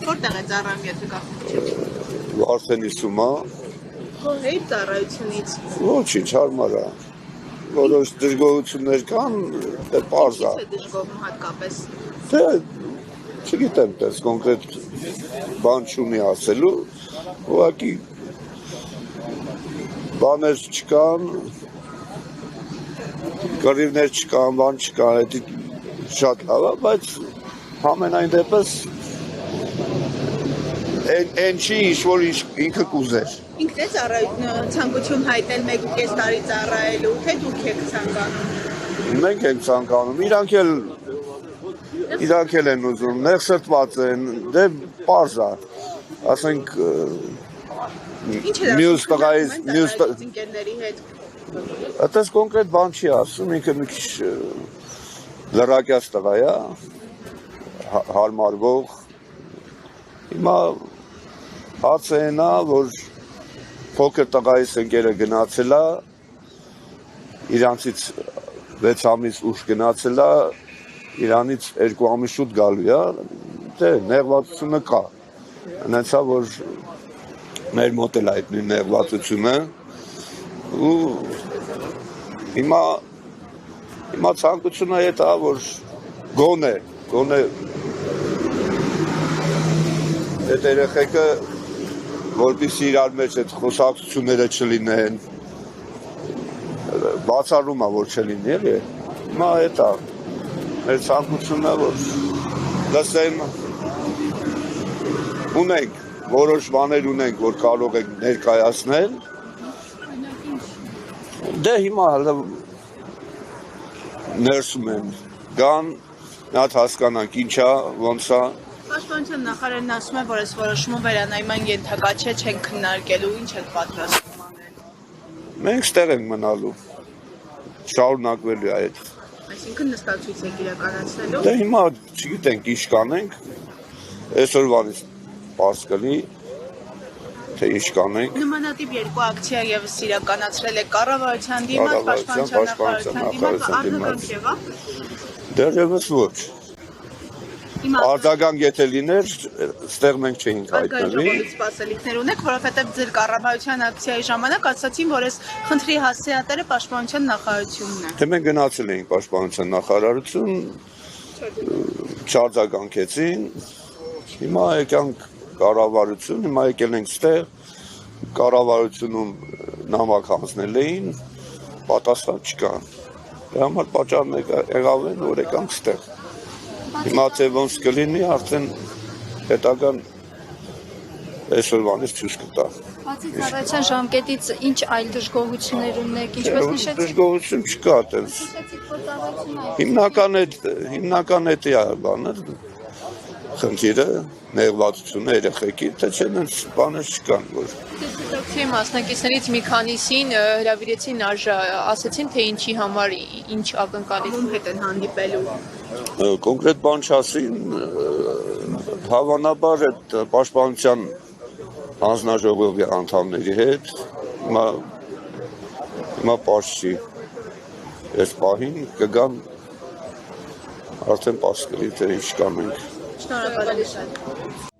Որտեղ է ծառայում, եթե գաղտնիք չէ։ Վարդենի սումա։ Հեյ ծառայությունից։ Ոչինչ, հարմար է։ Որոշ դժգոհություններ կան, դե պարզ է։ Ինչի՞ց է դժգոհում հատկապես։ Դե չգիտեմ, դες կոնկրետ բան չունի ասելու, ուղղակի բաներ չկան, կռիվներ չկան, բան չկան, դա շատ լավ է, բայց համենայն դեպս այն չի ինչ-որ ինքը կուզեր։ Ինքն է ցանկություն հայտնել 1.5 տարի ծառայելու, թե դուք եք ցանկանում։ Մենք ենք ցանկանում, իրանք էլ են ուզում, ներսրտված են, դե պարզ է, ասենք մյուս տղայից ընկերների հետ։ Այդպես կոնկրետ բան չի ասում, ինքը մի քիչ լրակյաց տղա է, հարմարվող։ Հիմա հացը այն է, որ փոքր տղայիս ընկերը գնացել է, իրանցից 6 ամիս ուշ գնացել է, իրանից 2 ամիս շուտ գալու է, դե նեղվածությունը կա։ Հենց է, որ մեր մոտ էլ այդ նույն նեղվածությունը ու հիմա ցանկությունը այդ է, որ գոնե այդ երեխեքը որպեսզի իրար մեջ այդ խոսակցությունները չլինեն, բացառում է, որ չլինի, էլի։ Հիմա այդ է, մեր ցանկությունը, որ լսեն, ունենք, որոշ բաներ ունենք, որ կարող ենք ներկայացնել, դե հիմա ներսում են գան, նատ հասկանանք ինչ է, ոնց է։ Պաշտպանության նախարարն ասում է, որ այս որոշումը վերանայման ենթակա չէ, չեն քննարկելու, ինչ եք պատրաստվում անել։ Մենք ստեղ ենք մնալու, շարունակվելու է այդ։ Այսինքն նստացույց եք իրականացնելու։ Դե հիմա չգիտենք ինչ կանենք, այսօրվանից պարզ կլինի, թե ինչ կանենք։ Նմանատիպ երկու ակցիա ևս իրականացրել է կառավարության դիմաց, պաշտպանության նախարարության դիմաց, արձագանք եղավ։ Դեռևս ոչ։ Արձագանք եթե լիներ, ստեղ մենք չէինք հայտնվի։ Ժողովից սպասելիքներ ունեք, որովհետև ձեր կառավարության ակցիայի ժամանակ ասացին, որ այս խնդրի հասցեատերը պաշտպանության նախարարությունն է։ Թե մենք գնացել էինք պաշտպանության նախարարություն, չարձագանքեցին, հիմա եկանք կառավարություն, հիմա եկել ենք ստեղ, կառավարությունում նամակ հանձնել էին, պատասխան չկա։ Դրա համար պատճառն եղավ են, որ եկանք ստեղ։ Հիմա թե ոնց կլինի, արդեն հետագան այսօրվանից ցույց կտա։ Բացի ծառայության ժամկետից ինչ այլ դժգոհություններ ունեք, ինչպես նշեցիք։ Դժգոհություն չկա այդպես։ Հիմնական էդ է բանը, խնդիրը, նեղվածությունը երեխեքի, թե չեն այնց բաներ չկան, որ։ Դեպի մասնակիցներից մի քանիսին հրավիրեցին ասացին, թե ինչի համար, ինչ ակնկալի հետ են հանդիպելու։ Կոնկրետ բան չասին, հավանաբար այդ պաշտպանության հանձնաժողովի անդամների հետ, հիմա պարզ չի, այս պահին կգան արդեն պարզ կլինի, թե ինչ կանենք։ Շնորհակալ եմ։